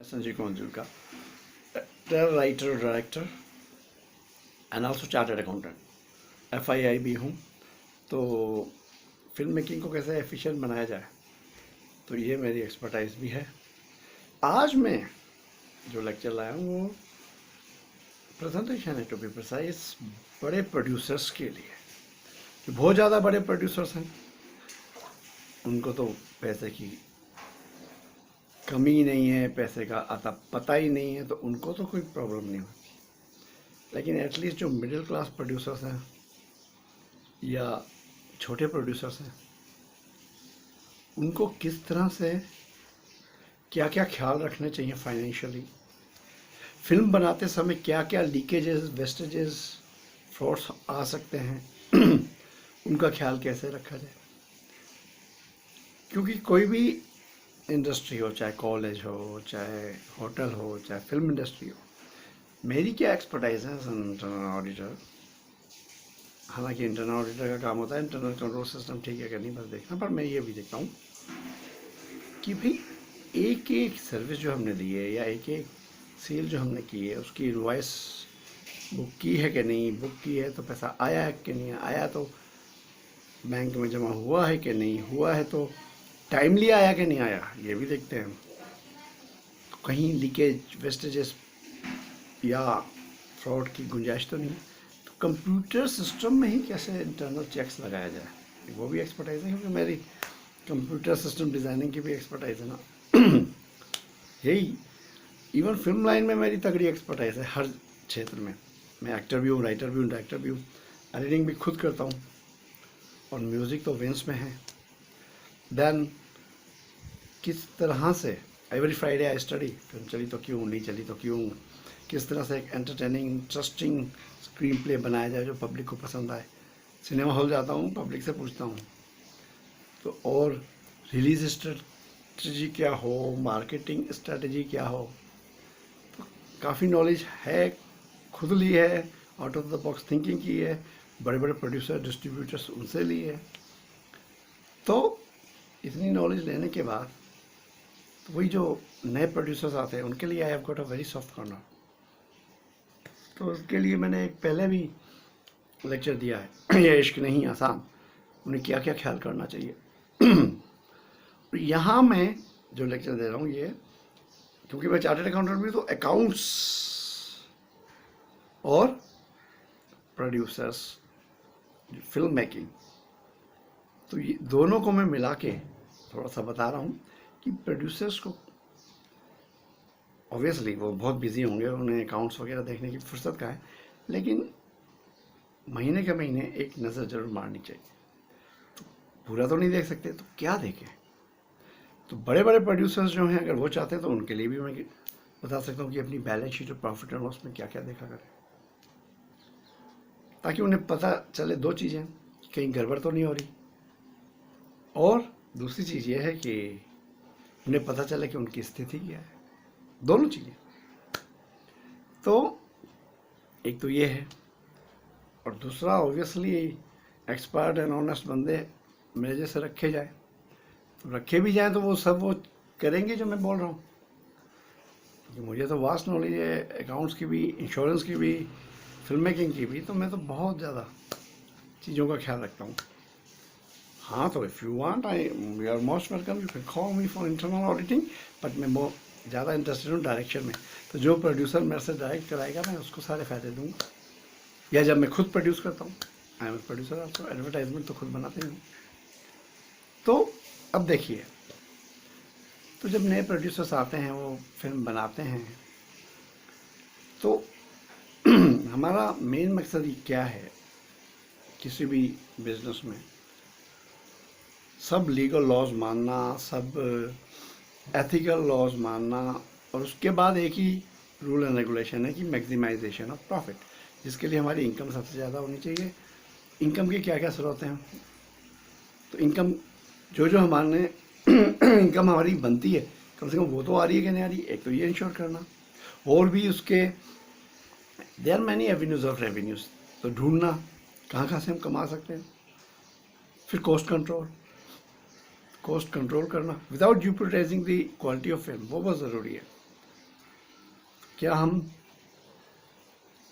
Sanjay Konjulka, writer, director and also chartered accountant FII भी हूँ। तो फिल्म मेकिंग को कैसे एफिशिएंट बनाया जाए, तो ये मेरी एक्सपर्टाइज भी है। आज मैं जो लेक्चर लाया हूँ वो प्रेजेंटेशन है, टू बी प्रिसाइज, बड़े प्रोड्यूसर्स के लिए। जो बहुत ज़्यादा बड़े प्रोड्यूसर्स हैं उनको तो पैसे की कमी नहीं है, पैसे का आता पता ही नहीं है, तो उनको तो कोई प्रॉब्लम नहीं होती। लेकिन एटलीस्ट जो मिडिल क्लास प्रोड्यूसर्स हैं या छोटे प्रोड्यूसर्स हैं, उनको किस तरह से क्या क्या ख्याल रखने चाहिए फाइनेंशियली, फिल्म बनाते समय क्या क्या लीकेजेस, वेस्टेजेस, फ्रॉड्स आ सकते हैं उनका ख्याल कैसे रखा जाए। क्योंकि कोई भी इंडस्ट्री हो, चाहे कॉलेज हो, चाहे होटल हो, चाहे फिल्म इंडस्ट्री हो, मेरी क्या एक्सपर्टाइज है एज इंटरनल ऑडिटर। हालांकि इंटरनल ऑडिटर का काम होता है इंटरनल कंट्रोल सिस्टम ठीक है कि नहीं बस देखना, पर मैं ये भी देखता हूँ कि भाई एक एक सर्विस जो हमने दी है या एक एक सेल जो हमने की है उसकी इनवॉइस बुक की है कि नहीं, बुक की है तो पैसा आया है कि नहीं आया, तो बैंक में जमा हुआ है कि नहीं हुआ है, तो टाइमली आया कि नहीं आया, ये भी देखते हैं। तो कहीं लीकेज, वेस्टेजेस या फ्रॉड की गुंजाइश तो नहीं। तो कंप्यूटर सिस्टम में ही कैसे इंटरनल चेक्स लगाया जाए, वो भी एक्सपर्टाइज है, क्योंकि मेरी कंप्यूटर सिस्टम डिज़ाइनिंग की भी एक्सपर्टाइज है ना यही इवन फिल्म लाइन में मेरी तगड़ी एक्सपर्टाइज है हर क्षेत्र में। मैं एक्टर भी हूँ, राइटर भी हूँ, डायरेक्टर भी हूँ, एडिटिंग भी खुद करता हूँ, और म्यूज़िक तो वेंस में है। देन किस तरह से every Friday I study, film चली तो क्यों, नहीं चली तो क्यों, किस तरह से एक एंटरटेनिंग इंटरेस्टिंग स्क्रीन प्ले बनाया जाए जो पब्लिक को पसंद आए। सिनेमा हॉल जाता हूँ, पब्लिक से पूछता हूँ, तो और रिलीज स्ट्रेटजी क्या हो, मार्केटिंग स्ट्रेटजी क्या हो, तो काफ़ी नॉलेज है, खुद ली है, out of the box thinking की है, बड़े बड़े प्रोड्यूसर, डिस्ट्रीब्यूटर्स उनसे ली है। तो इतनी नॉलेज लेने के बाद तो वही जो नए प्रोड्यूसर्स आते हैं उनके लिए I have got a very soft corner. तो उसके लिए मैंने एक पहले भी लेक्चर दिया है ये इश्क नहीं आसान, उन्हें क्या क्या ख्याल करना चाहिए यहाँ मैं जो लेक्चर दे रहा हूँ ये, क्योंकि मैं चार्टर्ड अकाउंटेंट भी, तो अकाउंट्स और प्रोड्यूसर्स, फिल्म मेकिंग, तो ये दोनों को मैं मिला के थोड़ा सा बता रहा हूँ कि प्रोड्यूसर्स को ऑब्वियसली वो बहुत बिजी होंगे, उन्हें अकाउंट्स वगैरह देखने की फुर्सत का है, लेकिन महीने के महीने एक नज़र ज़रूर मारनी चाहिए। तो पूरा तो नहीं देख सकते, तो क्या देखें। तो बड़े बड़े प्रोड्यूसर्स जो हैं, अगर वो चाहते हैं तो उनके लिए भी मैं बता सकता हूँ कि अपनी बैलेंस शीट और प्रॉफिट एंड लॉस में क्या क्या देखा करें, ताकि उन्हें पता चले दो चीज़ें, कहीं गड़बड़ तो नहीं हो रही, और दूसरी चीज़ ये है कि उन्हें पता चले कि उनकी स्थिति क्या है। दोनों चीज़ें। तो एक तो ये है, और दूसरा ऑब्वियसली एक्सपर्ट एंड ऑनेस्ट बंदे मेरे जैसे रखे जाए, तो रखे भी जाएँ तो वो सब वो करेंगे जो मैं बोल रहा हूँ, क्योंकि मुझे तो वास्ट नॉलेज है अकाउंट्स की भी, इंश्योरेंस की भी, फिल्म मेकिंग की भी, तो मैं तो बहुत ज़्यादा चीज़ों का ख्याल रखता हूँ। हाँ, तो if you want you are most welcome, you can call me for internal auditing, but मैं बहुत ज़्यादा इंटरेस्टेड हूँ डायरेक्शन में। तो जो प्रोड्यूसर मेरे से डायरेक्ट कराएगा मैं उसको सारे फ़ायदे दूँगा, या जब मैं खुद प्रोड्यूस करता हूँ, I am a producer also, advertisement तो खुद बनाते हूँ। तो अब देखिए, तो जब नए प्रोड्यूसर्स आते हैं, वो फिल्म बनाते हैं, तो हमारा मेन मकसद ये क्या है किसी भी बिजनेस में, सब लीगल लॉज मानना, सब एथिकल लॉज मानना, और उसके बाद एक ही रूल एंड रेगुलेशन है कि मैक्सिमाइजेशन ऑफ प्रॉफिट, जिसके लिए हमारी इनकम सबसे ज़्यादा होनी चाहिए। इनकम के क्या क्या स्रोत हैं, तो इनकम जो हमारे इनकम हमारी बनती है, कम से कम वो तो आ रही है कि नहीं आ रही, एक तो ये इंश्योर करना। और भी उसके there are many avenues of revenues, तो ढूंढना कहाँ से हम कमा सकते हैं। फिर कॉस्ट कंट्रोल करना without jeopardizing the quality of film, वो बहुत ज़रूरी है। क्या हम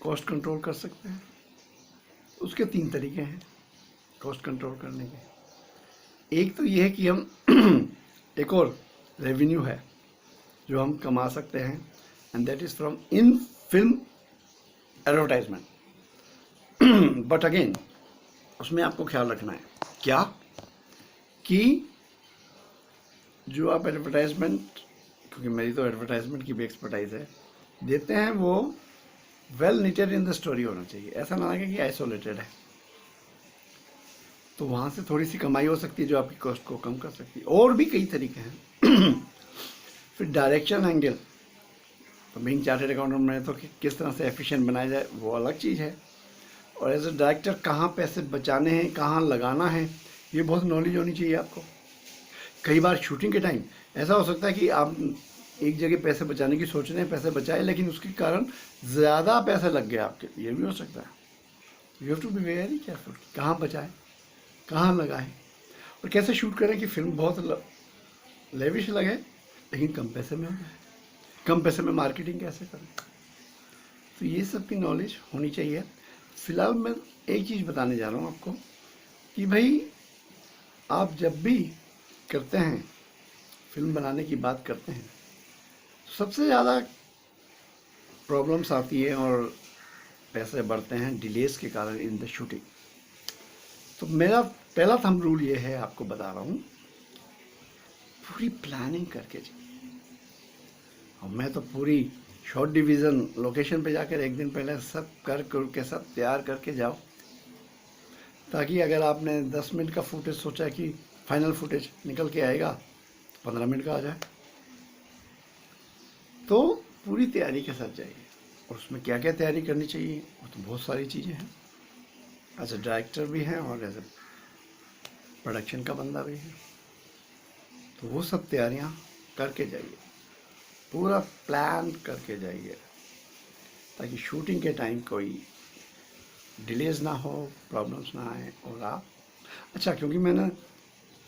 कॉस्ट कंट्रोल कर सकते हैं? उसके 3 तरीके हैं कॉस्ट कंट्रोल करने के। एक तो ये है कि हम एक और रेवेन्यू है जो हम कमा सकते हैं, and that is from in film advertisement. But again उसमें आपको ख्याल रखना है क्या कि जो आप एडवर्टाइजमेंट, क्योंकि मेरी तो एडवर्टाइजमेंट की भी एक्सपर्टाइज है, देते हैं वो well knitted in the story होना चाहिए। ऐसा ना लगे कि आइसोलेटेड है, तो वहाँ से थोड़ी सी कमाई हो सकती है जो आपकी कॉस्ट को कम कर सकती है। और भी कई तरीके हैं। फिर डायरेक्शन एंगल, तो बीइंग चार्टर्ड अकाउंटेंट में तो किस तरह से एफिशिएंट बनाया जाए वो अलग चीज़ है। और एज ए डायरेक्टर कहाँ पैसे बचाने हैं, कहाँ लगाना है, ये बहुत नॉलेज होनी चाहिए आपको। कई बार शूटिंग के टाइम ऐसा हो सकता है कि आप एक जगह पैसे बचाने की सोच रहे हैं, पैसे बचाए, लेकिन उसके कारण ज़्यादा पैसे लग गए आपके, ये भी हो सकता है। You have to be very careful, कहाँ बचाए, कहाँ लगाए, और कैसे शूट करें कि फिल्म बहुत लेविश लगे लेकिन कम पैसे में हो जाए, कम पैसे में मार्केटिंग कैसे करें। तो ये सब की नॉलेज होनी चाहिए। फिलहाल मैं एक चीज़ बताने जा रहा हूँ आपको कि भाई आप जब भी करते हैं, फिल्म बनाने की बात करते हैं, सबसे ज़्यादा प्रॉब्लम्स आती है और पैसे बढ़ते हैं डिलेस के कारण इन द शूटिंग। तो मेरा पहला थंब रूल ये है, आपको बता रहा हूँ, पूरी प्लानिंग करके जाइए। और मैं तो पूरी शॉर्ट डिवीज़न लोकेशन पे जाकर एक दिन पहले सब करके सब तैयार करके जाओ, ताकि अगर आपने 10 मिनट का फुटेज सोचा कि फाइनल फुटेज निकल के आएगा, 15 मिनट का आ जाए। तो पूरी तैयारी के साथ जाइए। और उसमें क्या क्या तैयारी करनी चाहिए, वो तो बहुत सारी चीज़ें हैं। एज ए डायरेक्टर भी हैं और एज ए प्रोडक्शन का बंदा भी है, तो वो सब तैयारियां करके जाइए, पूरा प्लान करके जाइए, ताकि शूटिंग के टाइम कोई डिलेज ना हो, प्रॉब्लम्स ना आए। और आप अच्छा, क्योंकि मैंने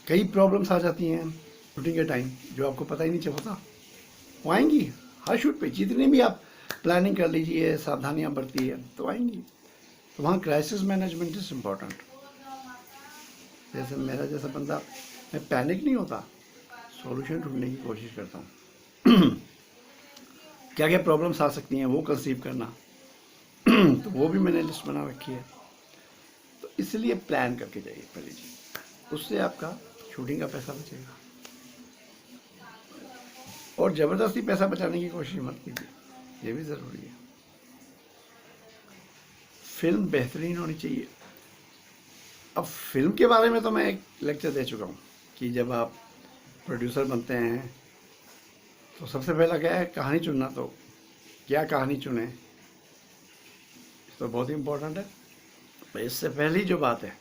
कई प्रॉब्लम्स आ जाती हैं शूटिंग के टाइम जो आपको पता ही नहीं चलता, वो आएंगी हर शूट पे। जितनी भी आप प्लानिंग कर लीजिए, सावधानियां बरतिए, तो आएंगी। तो वहाँ क्राइसिस मैनेजमेंट इज़ इम्पॉर्टेंट। जैसे मेरा जैसा बंदा, मैं पैनिक नहीं होता, सॉल्यूशन ढूंढने की कोशिश करता हूँ। क्या क्या प्रॉब्लम्स आ सकती हैं वो कंसीव करना, तो वो भी मैंने लिस्ट बना रखी है। तो इसलिए प्लान करके जाइए पहले जी, उससे आपका शूटिंग का पैसा बचेगा। और ज़बरदस्ती पैसा बचाने की कोशिश मत कीजिए, ये भी ज़रूरी है। फिल्म बेहतरीन होनी चाहिए। अब फिल्म के बारे में तो मैं एक लेक्चर दे चुका हूँ कि जब आप प्रोड्यूसर बनते हैं तो सबसे पहला क्या है, कहानी चुनना। तो क्या कहानी चुने, तो बहुत ही इम्पोर्टेंट है। तो इससे पहली जो बात है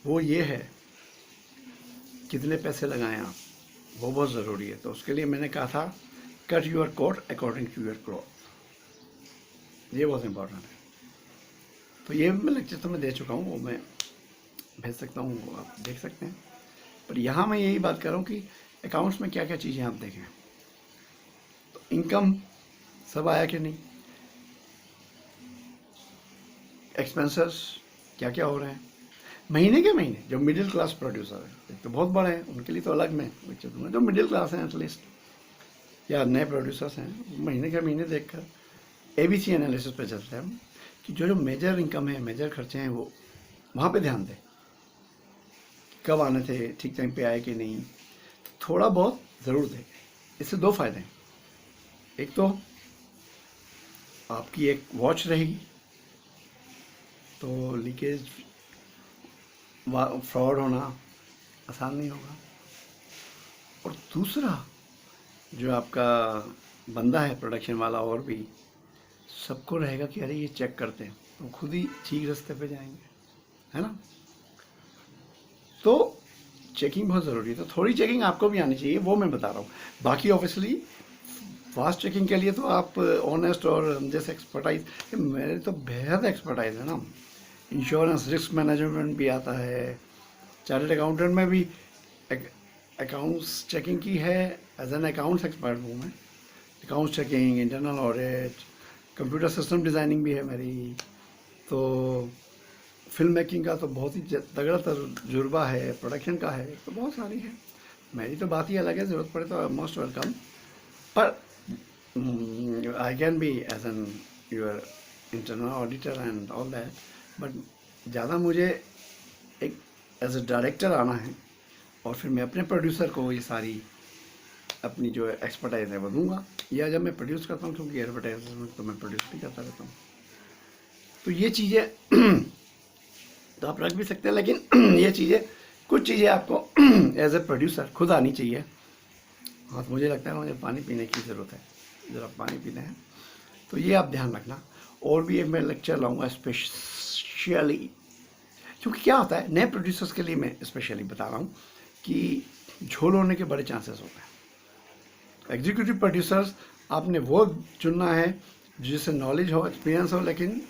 वो ये है, कितने पैसे लगाएं आप, वो बहुत ज़रूरी है। तो उसके लिए मैंने कहा था, cut your coat according to your cloth, ये बहुत इम्पोर्टेंट है। तो ये मैं लेक्चर तो मैं दे चुका हूँ, वो मैं भेज सकता हूँ, वो आप देख सकते हैं। पर यहाँ मैं यही बात कर रहा हूँ कि अकाउंट्स में क्या क्या चीज़ें आप देखें। तो इनकम सब आया कि नहीं, एक्सपेंसेस क्या क्या हो रहे हैं महीने के महीने। जो मिडिल क्लास प्रोड्यूसर है, एक तो बहुत बड़े हैं, उनके लिए तो अलग मैं लेक्चर दूँगा। जो मिडिल क्लास हैं एटलीस्ट, या नए प्रोड्यूसर्स हैं, महीने के महीने देखकर ABC एनालिसिस पे चलते हैं हम, कि जो जो मेजर इनकम है, मेजर खर्चे हैं, वो वहाँ पे ध्यान दें। कब आने थे, ठीक टाइम पे आए कि नहीं, थोड़ा बहुत ज़रूर दें। इससे 2 फायदे हैं। एक तो आपकी एक वॉच रहेगी, तो लीकेज फ्रॉड होना आसान नहीं होगा। और दूसरा, जो आपका बंदा है प्रोडक्शन वाला, और भी सबको रहेगा कि अरे ये चेक करते हैं, तो खुद ही ठीक रास्ते पे जाएंगे, है ना। तो चेकिंग बहुत ज़रूरी है। तो थोड़ी चेकिंग आपको भी आनी चाहिए, वो मैं बता रहा हूँ। बाकी ऑब्वियसली फास्ट चेकिंग के लिए तो आप ऑनेस्ट और जैसे एक्सपर्टाइज, मेरे तो बेहद एक्सपर्टाइज है ना। इंश्योरेंस रिस्क मैनेजमेंट भी आता है, चार्टर्ड अकाउंटेंट में भी अकाउंट्स चेकिंग की है, एज एन अकाउंट्स एक्सपर्ट हूँ मैं। Account checking, internal audit, computer system designing भी है मेरी। तो फिल्म मेकिंग का तो बहुत ही तगड़ा तजुर्बा है, प्रोडक्शन का है, तो बहुत सारी है। मेरी तो बात ही अलग है, ज़रूरत पड़े तो मोस्ट वेलकम। पर I can be as an your internal auditor and all that, but ज़्यादा मुझे एक एज ए डायरेक्टर आना है और फिर मैं अपने प्रोड्यूसर को ये सारी अपनी जो एक्सपर्टाइज है वो दूंगा, या जब मैं प्रोड्यूस करता हूँ, क्योंकि एडवर्टाइजमेंट तो मैं प्रोड्यूस भी करता रहता हूँ। तो ये चीज़ें तो आप रख भी सकते हैं, लेकिन ये चीज़ें, कुछ चीज़ें आपको एज ए प्रोड्यूसर खुद आनी चाहिए। हाँ, तो मुझे लगता है मुझे पानी पीने की ज़रूरत है, ज़रा पानी पीना है, तो ये आप ध्यान रखना। और भी एक मैं लेक्चर लाऊंगा स्पेशली, क्योंकि क्या होता है नए प्रोड्यूसर्स के लिए, मैं स्पेशली बता रहा हूँ कि झोल होने के बड़े चांसेस होते हैं। एग्जीक्यूटिव प्रोड्यूसर्स आपने वो चुनना है जिससे नॉलेज हो, एक्सपीरियंस हो, लेकिन